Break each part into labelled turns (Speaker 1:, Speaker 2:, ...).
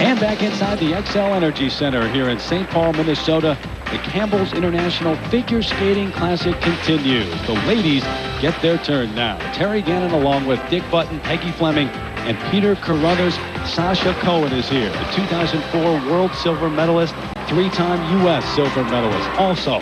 Speaker 1: And back inside the XL Energy Center here in St. Paul, Minnesota, the Campbell's International Figure Skating Classic continues. The ladies get their turn now. Terry Gannon along with Dick Button, Peggy Fleming, and Peter Carruthers. Sasha Cohen is here, the 2004 World Silver Medalist, 3-time U.S. Silver Medalist. Also,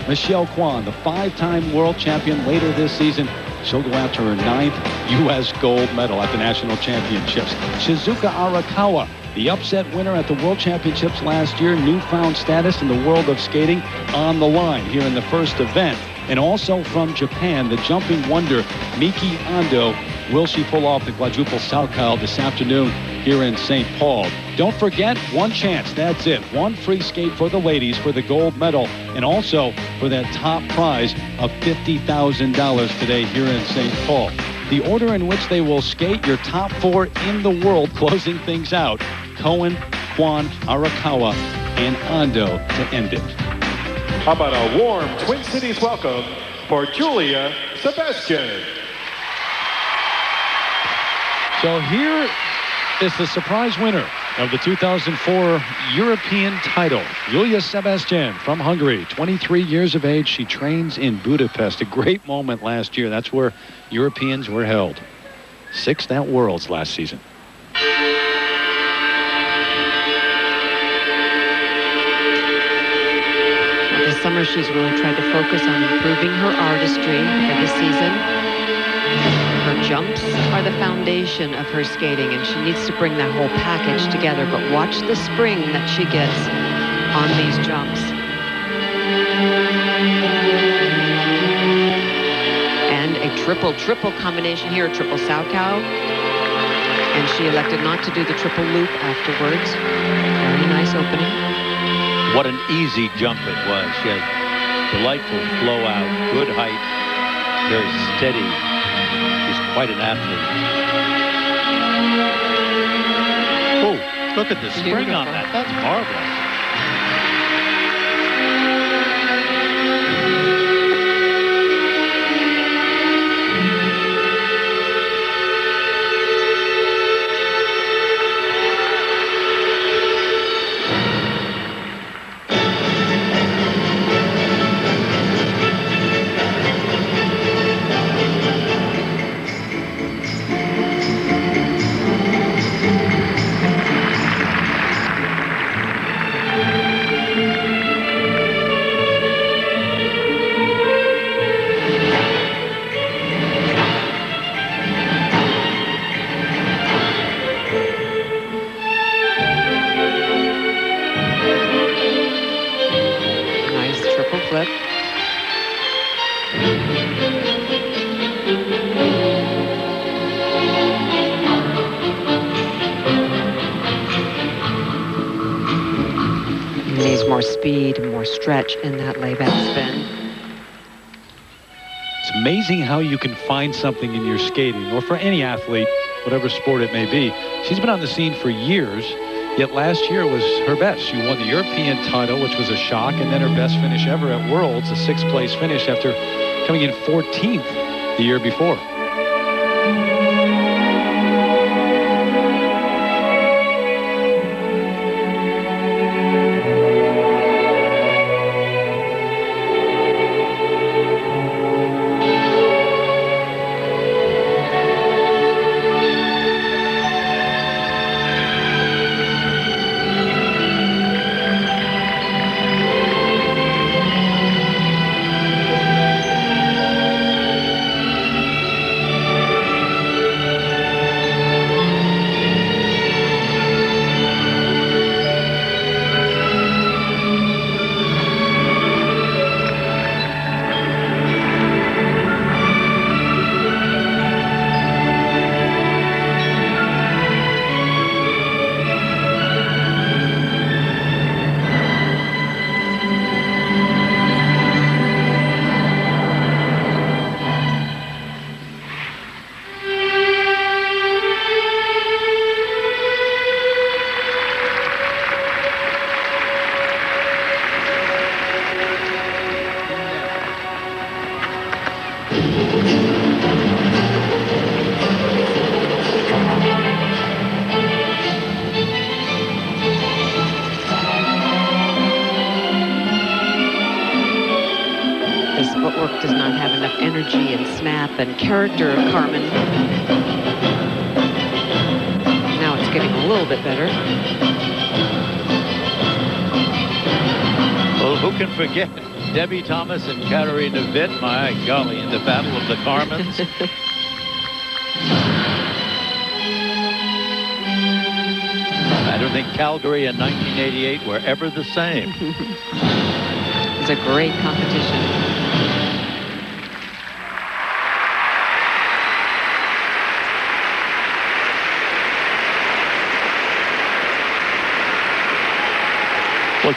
Speaker 1: Michelle Kwan, the 5-time World Champion later this season. She'll go after her 9th U.S. gold medal at the National Championships. Shizuka Arakawa, the upset winner at the World Championships last year, newfound status in the world of skating on the line here in the first event. And also from Japan, the jumping wonder, Miki Ando. Will she pull off the quadruple Salchow this afternoon here in St. Paul? Don't forget, one chance, that's it. One free skate for the ladies for the gold medal and also for that top prize of $50,000 today here in St. Paul. The order in which they will skate, your top 4 in the world, closing things out. Cohen, Kwan, Arakawa, and Ando to end it.
Speaker 2: How about a warm Twin Cities welcome for Julia Sebestyen.
Speaker 1: So here is the surprise winner of the 2004 European title, Julia Sebestyen from Hungary, 23 years of age. She trains in Budapest. A great moment last year. That's where Europeans were held. 6th at Worlds last season.
Speaker 3: This summer, she's really tried to focus on improving her artistry for the season. Her jumps are the foundation of her skating, and she needs to bring that whole package together. But watch the spring that she gets on these jumps. And a triple combination here, a triple Salchow. And she elected not to do the triple loop afterwards. Very nice opening.
Speaker 4: What an easy jump it was. She had delightful flow out, good height, very steady. She's quite an athlete. Oh, look at the spring on that. That's marvelous.
Speaker 3: More speed, more stretch in that lay-back spin.
Speaker 1: It's amazing how you can find something in your skating, or for any athlete, whatever sport it may be. She's been on the scene for years, yet last year was her best. She won the European title, which was a shock, and then her best finish ever at Worlds, a 6th place finish after coming in 14th the year before.
Speaker 3: does not have enough energy and snap and character of Carmen. Now it's getting a little bit better.
Speaker 4: Well, who can forget Debbie Thomas and Katarina Witt? My golly, in the Battle of the Carmens. I don't think Calgary in 1988 were ever the same.
Speaker 3: It's a great competition.
Speaker 4: Well,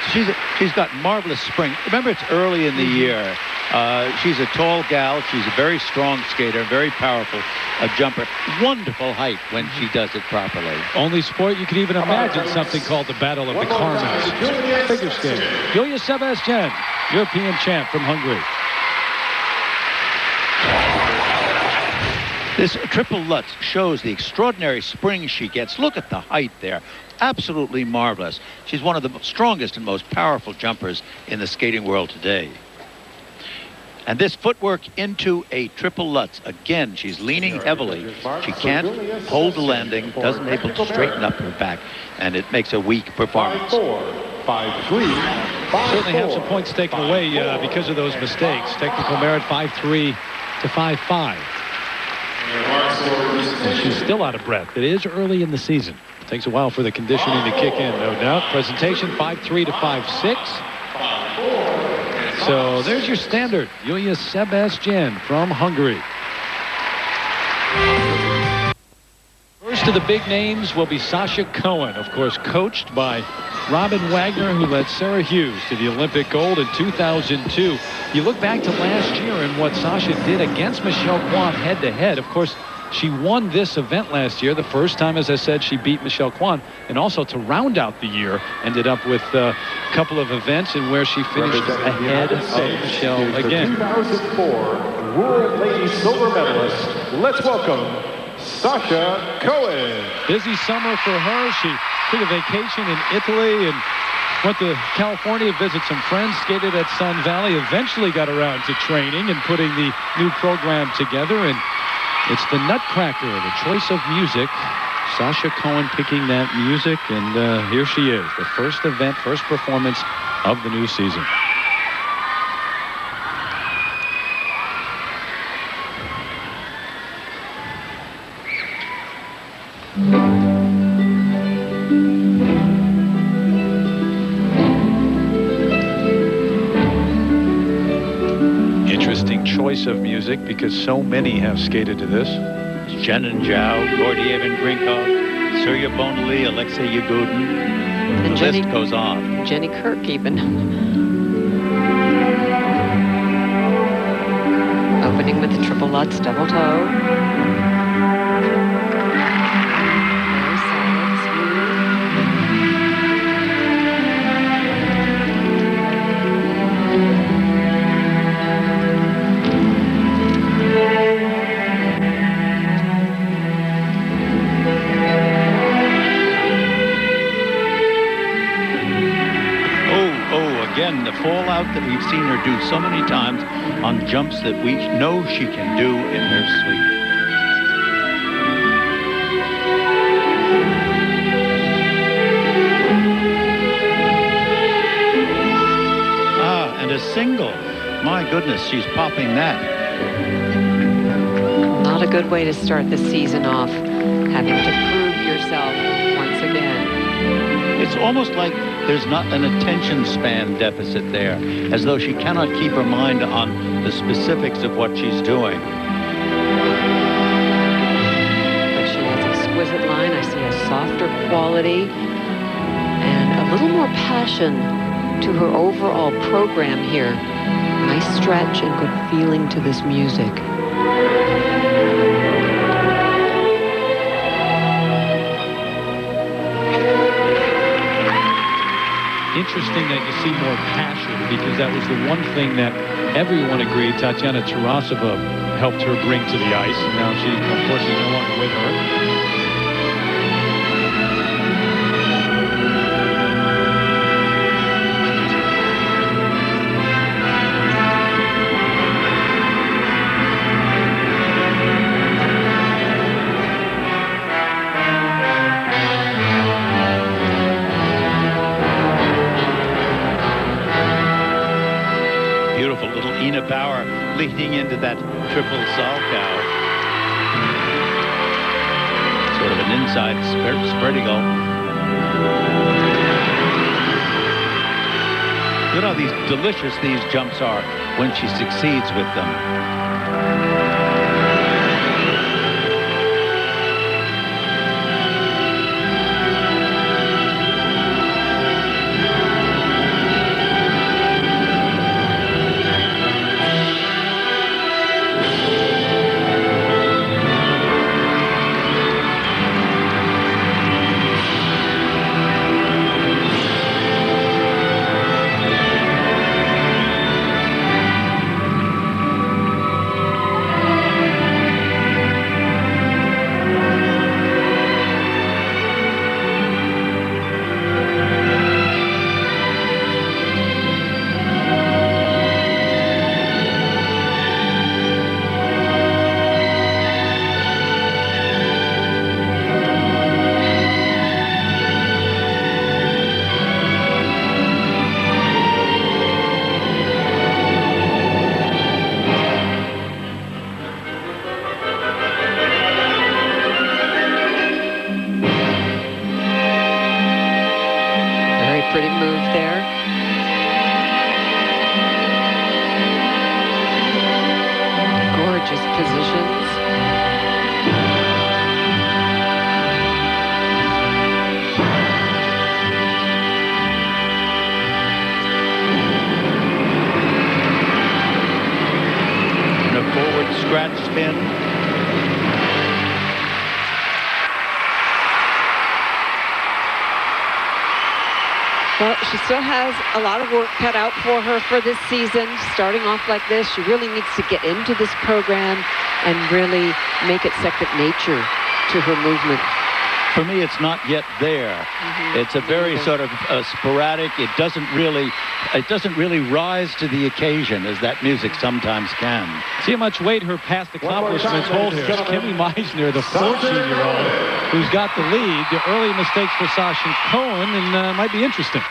Speaker 4: she's got marvelous spring. Remember, it's early in the year. She's a tall gal. She's a very strong skater, very powerful jumper. Wonderful height when she does it properly.
Speaker 1: Only sport you could even imagine something called the Battle of the Carmens. Figure skating. Julia Sebestyen, European champ from Hungary.
Speaker 4: This triple Lutz shows the extraordinary spring she gets. Look at the height there. Absolutely marvelous. She's one of the strongest and most powerful jumpers in the skating world today. And this footwork into a triple Lutz. Again, she's leaning heavily. She can't hold the landing, doesn't able to straighten up her back, and it makes a weak performance.
Speaker 2: 5-4, 5-3,
Speaker 1: Certainly have some points taken away because of those mistakes. Technical merit 5-3 to 5-5. And she's still out of breath. It is early in the season. Takes a while for the conditioning to kick in, no doubt. Presentation 5-3 to 5-6. So there's your standard. Julia Sebestyen from Hungary. First of the big names will be Sasha Cohen, of course, coached by Robin Wagner, who led Sarah Hughes to the Olympic gold in 2002. You look back to last year and what Sasha did against Michelle Kwan head-to-head. Of course, she won this event last year. The first time, as I said, she beat Michelle Kwan. And also to round out the year, ended up with a couple of events in where she finished ahead of Michelle again.
Speaker 2: 2004 World Ladies Silver Medalist. Let's welcome Sasha Cohen.
Speaker 1: Busy summer for her. She took a vacation in Italy and went to California to visit some friends, skated at Sun Valley, eventually got around to training and putting the new program together. And it's the Nutcracker, the choice of music. Sasha Cohen picking that music, and here she is, the first event, first performance of the new season. Interesting choice of music because so many have skated to this.
Speaker 4: Shannon Zhao, Gordievin Grinkov, Surya Bonali, Alexei Yagudin. The list goes on.
Speaker 3: Jenny Kirk even. Opening with the triple Lutz, double toe. Very solid, smooth.
Speaker 4: Again, the fallout that we've seen her do so many times on jumps that we know she can do in her sleep. And a single. My goodness, she's popping that.
Speaker 3: Not a good way to start the season off, having to prove yourself once again.
Speaker 4: It's almost like there's not an attention span deficit there, as though she cannot keep her mind on the specifics of what she's doing.
Speaker 3: But she has exquisite line. I see a softer quality and a little more passion to her overall program here. Nice stretch and good feeling to this music.
Speaker 1: Interesting that you see more passion because that was the one thing that everyone agreed Tatiana Tarasova helped her bring to the ice. And now she, of course, is no longer with her.
Speaker 4: leading into that triple salchow. Sort of an inside spread eagle. Look how delicious these jumps are when she succeeds with them.
Speaker 3: Well, she still has a lot of work cut out for her for this season. Starting off like this, she really needs to get into this program and really make it second nature to her movement.
Speaker 4: For me, it's not yet there. It's a very sort of sporadic. It doesn't really rise to the occasion as that music sometimes can.
Speaker 1: See how much weight her past accomplishments hold here. It's Kimmie Meissner, the 14-year-old, who's got the lead. The early mistakes for Sasha Cohen, and might be interesting.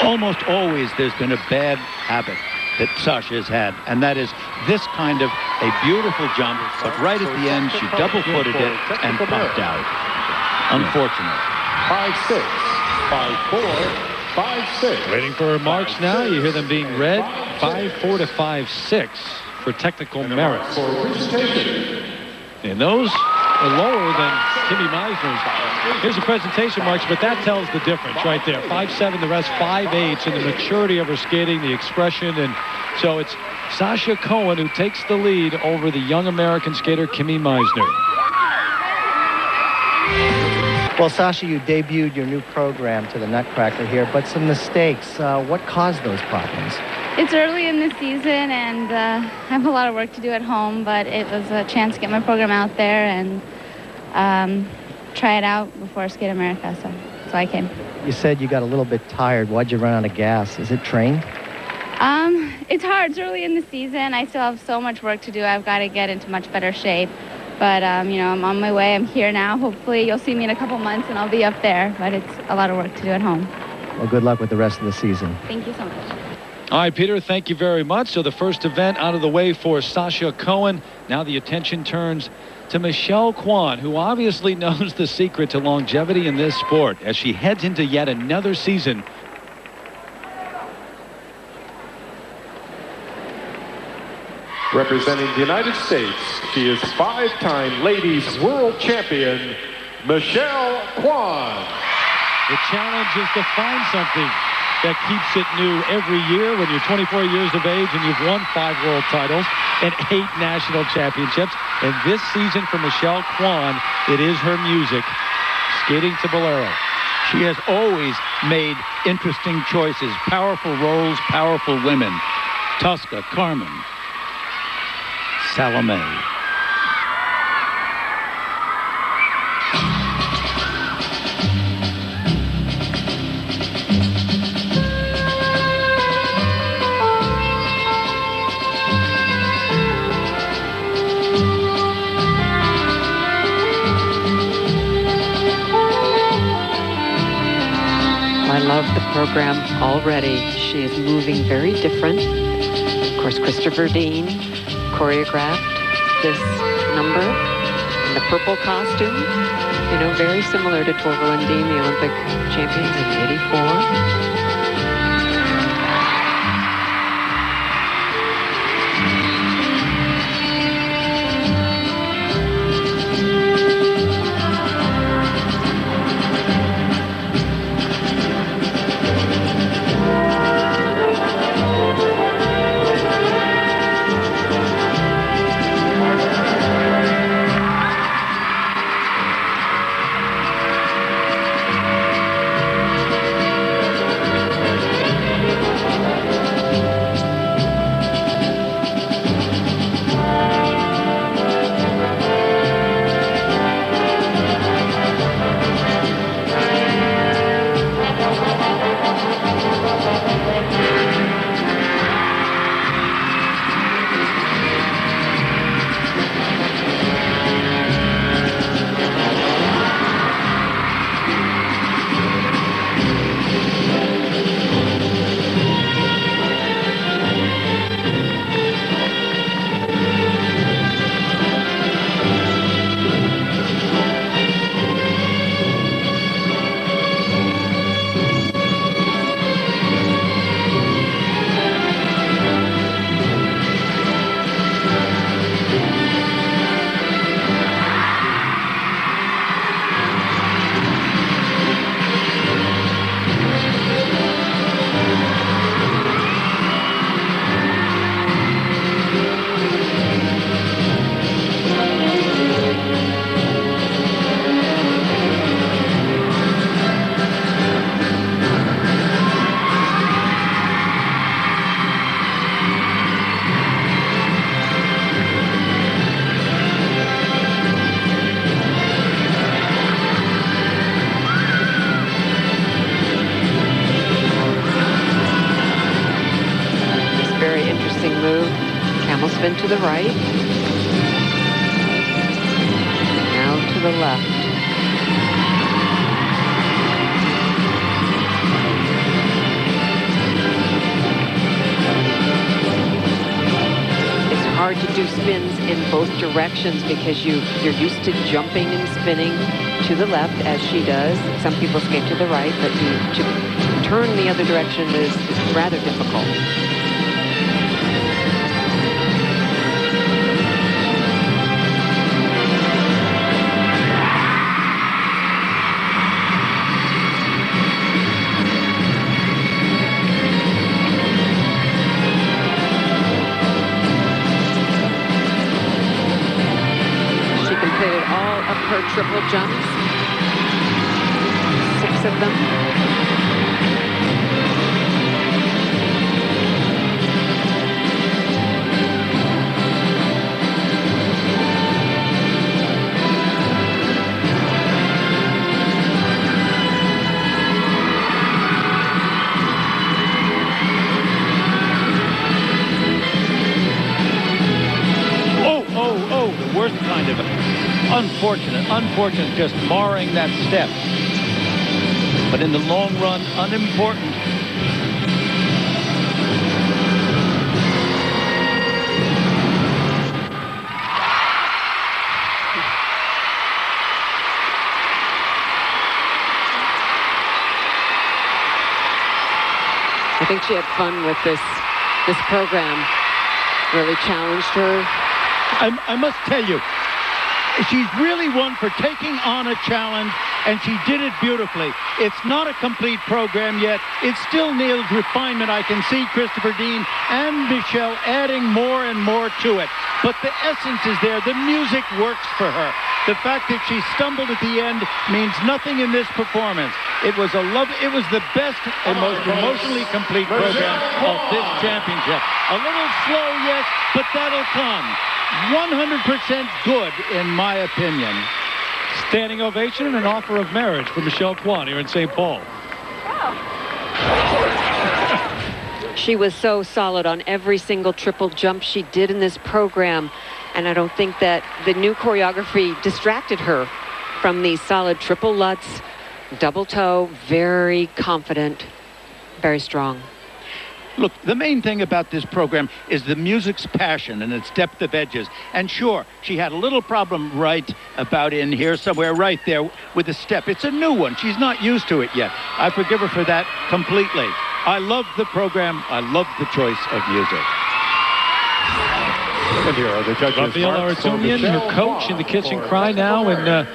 Speaker 4: Almost always there's been a bad habit that Sasha has had, and that is this kind of a beautiful jump, but right at the end she double-footed it and popped out. Unfortunate.
Speaker 2: 5-6, 5-4, 5-6.
Speaker 1: Waiting for remarks now. You hear them being read. 5-4 to 5-6 for technical merits. And those are lower than Kimmie Meissner's. Here's the presentation marks, but that tells the difference right there. 5-7, the rest 5-8, and the maturity of her skating, the expression, and so it's Sasha Cohen who takes the lead over the young American skater Kimmie Meissner.
Speaker 5: Well, Sasha, you debuted your new program to the Nutcracker here, but some mistakes. What caused those problems?
Speaker 6: It's early in the season, and I have a lot of work to do at home, but it was a chance to get my program out there and try it out before Skate America, so I came.
Speaker 5: You said you got a little bit tired. Why'd you run out of gas? Is it trained?
Speaker 6: It's hard. It's early in the season. I still have so much work to do. I've got to get into much better shape. But, you know, I'm on my way. I'm here now. Hopefully you'll see me in a couple months and I'll be up there. But it's a lot of work to do at home.
Speaker 5: Well, good luck with the rest of the season.
Speaker 6: Thank you so much.
Speaker 1: All right, Peter, thank you very much. So the first event out of the way for Sasha Cohen. Now the attention turns to Michelle Kwan, who obviously knows the secret to longevity in this sport as she heads into yet another season.
Speaker 2: Representing the United States, she is 5-time ladies world champion, Michelle Kwan.
Speaker 1: The challenge is to find something that keeps it new every year when you're 24 years of age and you've won 5 world titles and 8 national championships. And this season for Michelle Kwan, it is her music, skating to Bolero.
Speaker 4: She has always made interesting choices, powerful roles, powerful women. Tosca, Carmen, Salome.
Speaker 3: I love the program already. She is moving very different. Of course, Christopher Dean choreographed this number in the purple costume. You know, very similar to Torvill and Dean, the Olympic champions in '84. Spin to the right. Now to the left. It's hard to do spins in both directions because you're used to jumping and spinning to the left as she does. Some people skate to the right, but to turn the other direction is rather difficult. Her triple jumps, 6 of them.
Speaker 4: Oh, the worst kind of unfortunate, just marring that step. But in the long run, unimportant.
Speaker 3: I think she had fun with this program. Really challenged her.
Speaker 4: I must tell you, she's really one for taking on a challenge, and she did it beautifully. It's not a complete program yet. It still needs refinement. I can see Christopher Dean and Michelle adding more and more to it. But the essence is there. The music works for her. The fact that she stumbled at the end means nothing in this performance. It was the best and most emotionally complete program of this championship. A little slow, yes, but that'll come. 100% good, in my opinion.
Speaker 1: Standing ovation and an offer of marriage for Michelle Kwan here in St. Paul.
Speaker 3: She was so solid on every single triple jump she did in this program. And I don't think that the new choreography distracted her from these solid triple lutz, Double toe, very confident, very strong.
Speaker 4: Look, the main thing about this program is the music's passion and its depth of edges. And sure, she had a little problem right about in here, somewhere right there with the step. It's a new one. She's not used to it yet. I forgive her for that completely. I love the program. I love the choice of music.
Speaker 2: And here are the judges.
Speaker 1: Rafael Aratunian, her coach in the kitchen cry now. And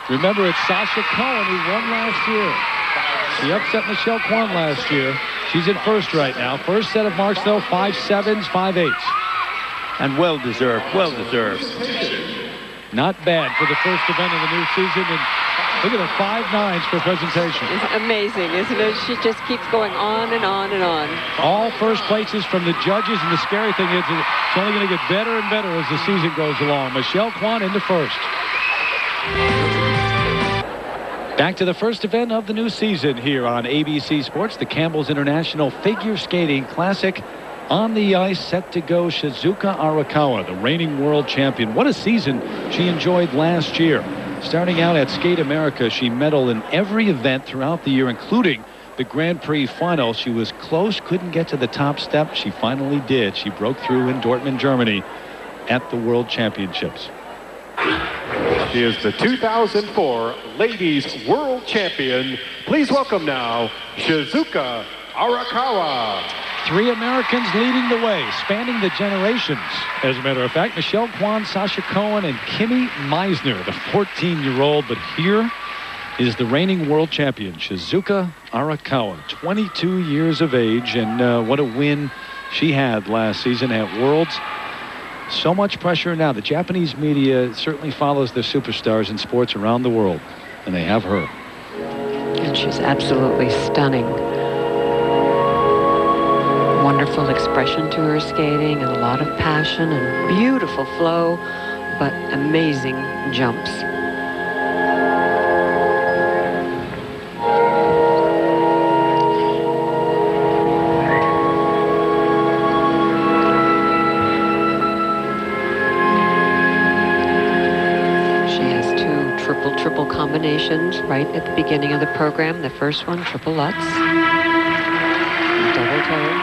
Speaker 1: remember, it's Sasha Cohen who won last year. She upset Michelle Kwan last year. She's in first right now. First set of marks, though, 5.7s, 5.8s.
Speaker 4: And well-deserved, well-deserved.
Speaker 1: Not bad for the first event of the new season. And look at her 5.9s for presentation.
Speaker 3: It's amazing, isn't it? She just keeps going on and on and on.
Speaker 1: All first places from the judges, and the scary thing is it's only going to get better and better as the season goes along. Michelle Kwan into first. Back to the first event of the new season here on ABC Sports, the Campbell's International Figure Skating Classic. On the ice, set to go, Shizuka Arakawa, the reigning world champion. What a season she enjoyed last year. Starting out at Skate America, she medaled in every event throughout the year, including the Grand Prix final. She was close, couldn't get to the top step. She finally did. She broke through in Dortmund, Germany at the World Championships.
Speaker 2: She is the 2004 Ladies World Champion. Please welcome now, Shizuka Arakawa.
Speaker 1: Three Americans leading the way, spanning the generations. As a matter of fact, Michelle Kwan, Sasha Cohen, and Kimmie Meissner, the 14-year-old. But here is the reigning world champion, Shizuka Arakawa, 22 years of age. And what a win she had last season at Worlds. So much pressure now. The Japanese media certainly follows the superstars in sports around the world, and they have her.
Speaker 3: And she's absolutely stunning. Wonderful expression to her skating and a lot of passion and beautiful flow, but amazing jumps. Triple combinations right at the beginning of the program. The first one, triple Lutz, double toe.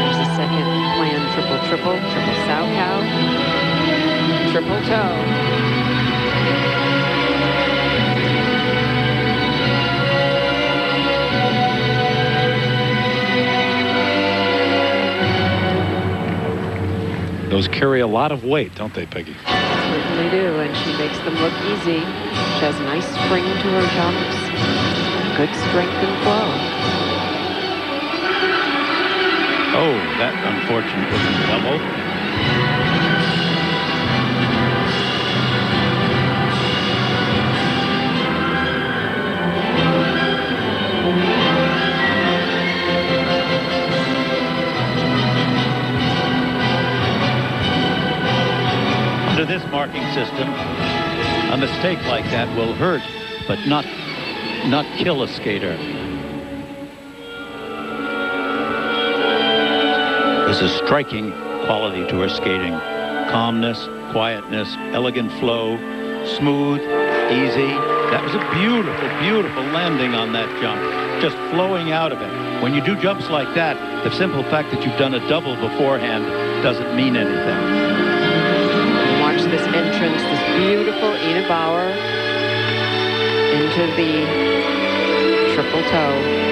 Speaker 3: There's the second plan, triple sow cow, triple toe.
Speaker 1: Those carry a lot of weight, don't they, Peggy?
Speaker 3: Certainly do, and she makes them look easy. She has a nice spring to her jumps, good strength and flow.
Speaker 4: Oh, that unfortunate looking double. Under this marking system, a mistake like that will hurt, but not kill a skater. There's a striking quality to her skating. Calmness, quietness, elegant flow, smooth, easy. That was a beautiful, beautiful landing on that jump, just flowing out of it. When you do jumps like that, the simple fact that you've done a double beforehand doesn't mean anything.
Speaker 3: Watch this entrance, this beautiful Ina Bauer into the triple toe.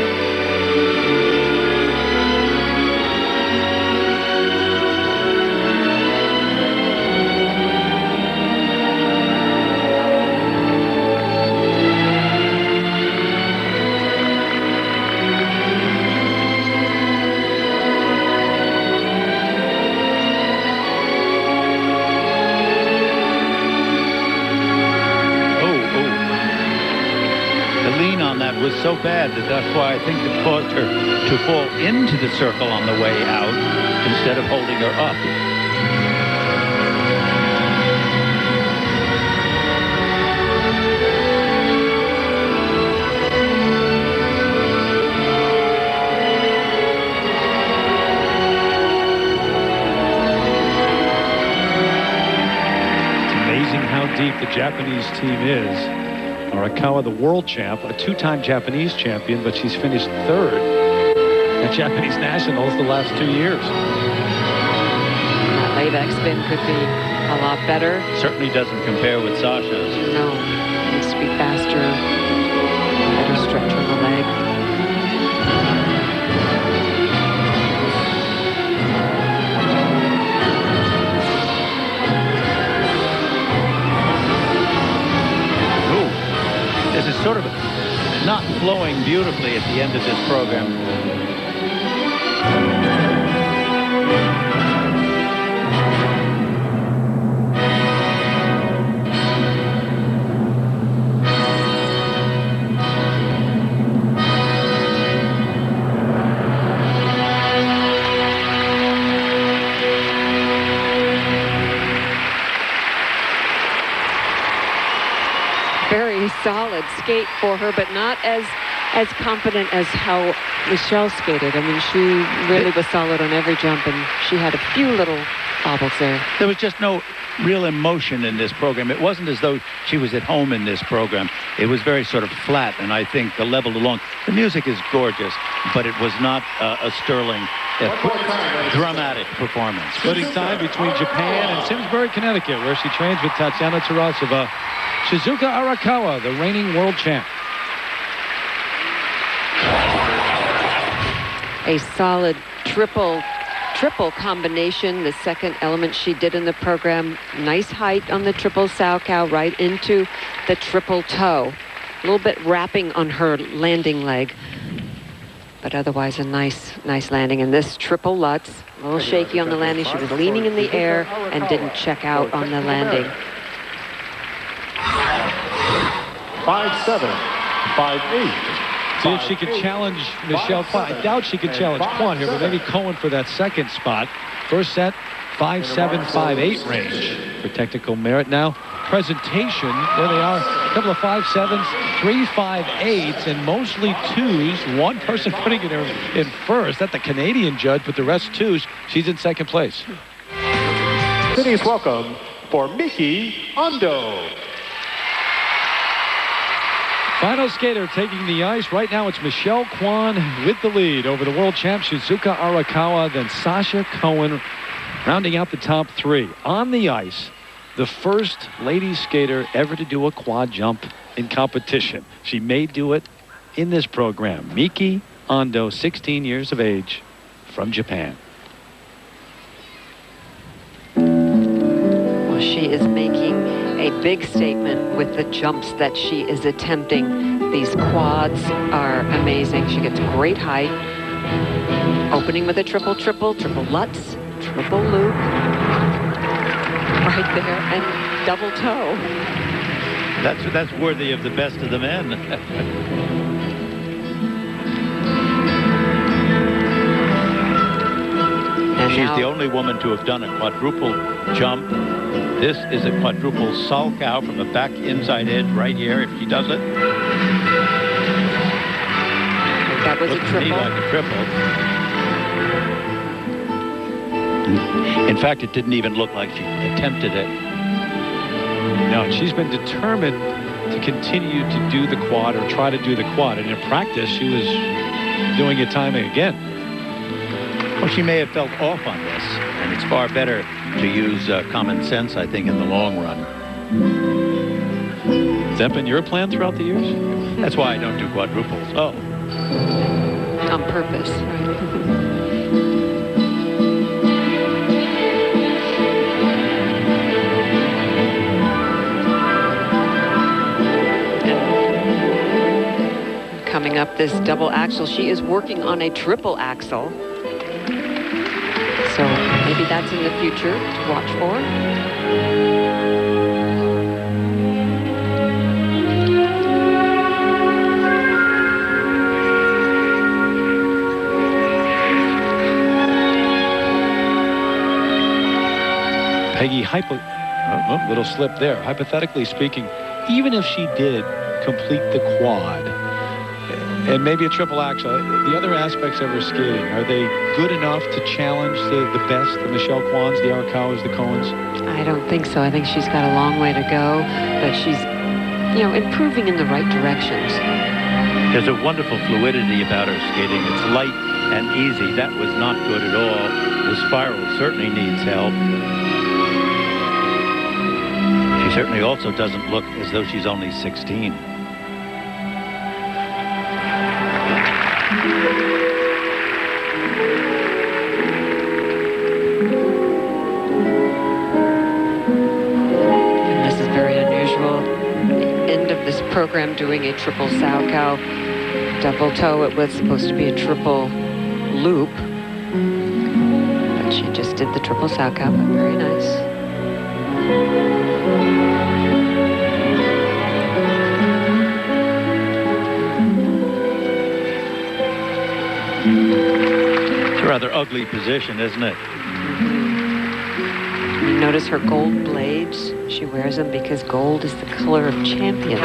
Speaker 4: Was so bad that's why I think it caused her to fall into the circle on the way out instead of holding her up.
Speaker 1: team is. Arakawa, the world champ, a two-time Japanese champion, but she's finished third at Japanese nationals the last 2 years.
Speaker 3: That layback spin could be a lot better.
Speaker 4: Certainly doesn't compare with Sasha's.
Speaker 3: No, it needs to be faster, better stretch on the leg.
Speaker 4: This is sort of not flowing beautifully at the end of this program.
Speaker 3: Very solid skate for her, but not as confident as how Michelle skated. I mean, she really was solid on every jump, and she had a few little bobbles there.
Speaker 4: There was just no real emotion in this program. It wasn't as though she was at home in this program. It was very sort of flat, and I think the level along. The music is gorgeous, but it was not a sterling, dramatic performance.
Speaker 1: Splitting time between Japan and Simsbury, Connecticut, where she trains with Tatiana Tarasova. Shizuka Arakawa, the reigning world champ.
Speaker 3: A solid triple combination, the second element she did in the program. Nice height on the triple Salchow right into the triple toe. A little bit wrapping on her landing leg, but otherwise a nice landing. And this triple Lutz, a little shaky on the landing. She was leaning in the air and didn't check out on the landing.
Speaker 2: 5-7, 5-8.
Speaker 1: See if she can challenge Michelle Kwan. I doubt she can challenge Kwan here, but maybe Cohen for that second spot. First set, 5-7, 5-8 range for technical merit. Now, presentation, there they are. A couple of 5-7s, 3 5-8s, and mostly 2s. One person putting it in first. That's the Canadian judge, but the rest 2s. She's in second place.
Speaker 2: Please welcome for Miki Ando.
Speaker 1: Final skater taking the ice. Right now it's Michelle Kwan with the lead over the world champ Shizuka Arakawa, then Sasha Cohen rounding out the top three. On the ice, the first lady skater ever to do a quad jump in competition. She may do it in this program. Miki Ando, 16 years of age, from Japan.
Speaker 3: Well, she is making a big statement with the jumps that she is attempting. These quads are amazing. She gets great height. Opening with a triple Lutz, triple loop. Right there, and double toe.
Speaker 4: That's worthy of the best of the men. She's the only woman to have done a quadruple jump. This is a quadruple Salchow from the back inside edge right here, if she does it.
Speaker 3: That was a triple.
Speaker 4: To me like a triple. In fact, it didn't even look like she attempted it.
Speaker 1: No, she's been determined to continue to do the quad or try to do the quad. And in practice, she was doing it time and again.
Speaker 4: Well, she may have felt off on this, and it's far better to use common sense, I think, in the long run.
Speaker 1: Has that been your plan throughout the years?
Speaker 4: That's why I don't do quadruples.
Speaker 1: Oh.
Speaker 3: On purpose. And coming up, this double axel, she is working on a triple axel. So maybe that's in the future to watch for.
Speaker 1: Peggy, little slip there. Hypothetically speaking, even if she did complete the quad and maybe a triple axel, the other aspects of her skating, are they good enough to challenge the best, the Michelle Kwans, the Arakawas, the Cohens?
Speaker 3: I don't think so. I think she's got a long way to go, but she's you know, improving in the right directions.
Speaker 4: There's a wonderful fluidity about her skating. It's light and easy. That was not good at all. The spiral certainly needs help. She certainly also doesn't look as though she's only 16.
Speaker 3: And this is very unusual. The end of this program doing a triple Salchow double toe. It was supposed to be a triple loop, but she just did the triple Salchow. Very nice.
Speaker 4: It's a rather ugly position, isn't it?
Speaker 3: Notice her gold blades. She wears them because gold is the color of champions.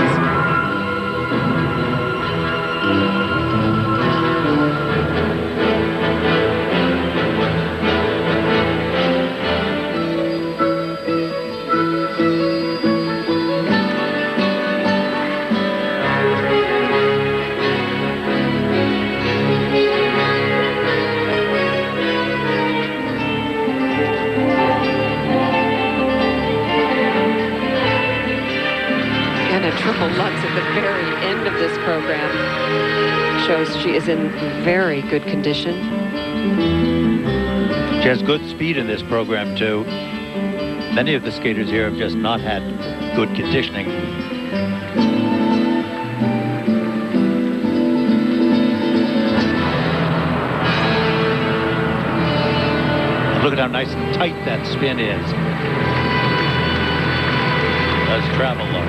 Speaker 3: Triple Lutz at the very end of this program shows she is in very good condition.
Speaker 4: She has good speed in this program, too. Many of the skaters here have just not had good conditioning. Look at how nice and tight that spin is. Does travel low.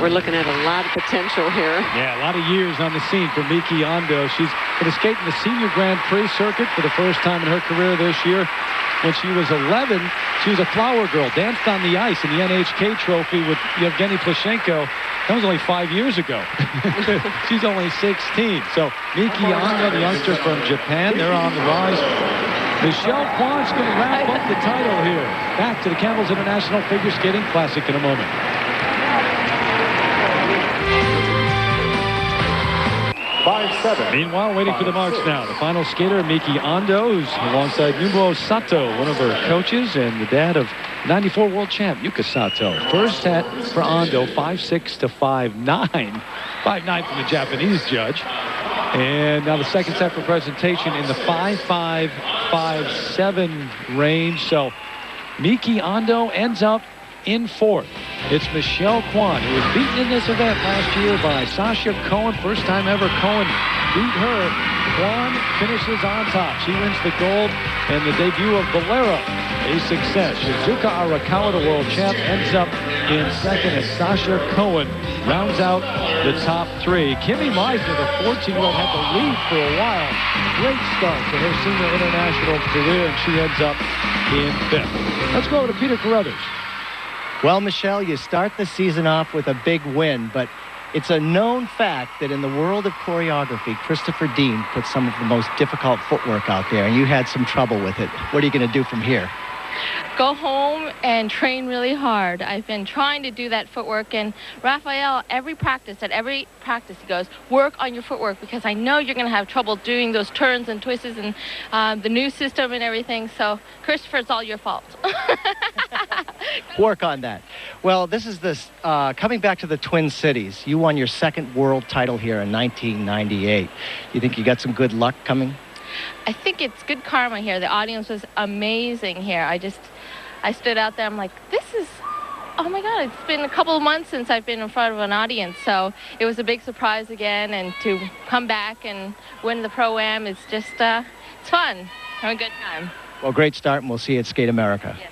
Speaker 3: We're looking at a lot of potential here.
Speaker 1: Yeah, a lot of years on the scene for Miki Ando. She's going to skate in the Senior Grand Prix circuit for the first time in her career this year. When she was 11, she was a flower girl, danced on the ice in the NHK trophy with Yevgeny Plushenko. That was only 5 years ago. She's only 16. So Miki Ando, the youngster from Japan, they're on the rise. Michelle Kwan's going to wrap up the title here. Back to the Campbell's International Figure Skating Classic in a moment. Meanwhile, waiting for the marks now. The final skater, Miki Ando, who's alongside Nubo Sato, one of her coaches, and the dad of 94 world champ, Yuka Sato. First set for Ando, 5'6" to 5'9". 5'9" from the Japanese judge. And now the second set for presentation in the 5'5", 5'7" range. So Miki Ando ends up in fourth. It's Michelle Kwan, who was beaten in this event last year by Sasha Cohen. First time ever Cohen beat her. Kwan finishes on top. She wins the gold, and the debut of Bolero, a success. Shizuka Arakawa, the world champ, ends up in second, as Sasha Cohen rounds out the top three. Kimmie Meissner, the 14-year-old, had the lead for a while. Great start to her senior international career, and she ends up in fifth. Let's go over to Peter Carruthers.
Speaker 5: Well, Michelle, you start the season off with a big win, but it's a known fact that in the world of choreography, Christopher Dean put some of the most difficult footwork out there, and you had some trouble with it. What are you going to do from here?
Speaker 7: Go home and train really hard. I've been trying to do that footwork, and Raphael, at every practice he goes, work on your footwork, because I know you're going to have trouble doing those turns and twists and the new system and everything. So, Christopher, it's all your fault.
Speaker 5: Work on that. Well, this is this coming back to the Twin Cities. You won your second world title here in 1998. You think you got some good luck coming?
Speaker 7: I think it's good karma here. The audience was amazing here. I stood out there. I'm like, this is, oh my God, it's been a couple of months since I've been in front of an audience. So it was a big surprise again. And to come back and win the Pro-Am is just, it's fun. Have a good time.
Speaker 5: Well, great start, and we'll see you at Skate America.
Speaker 7: Yes.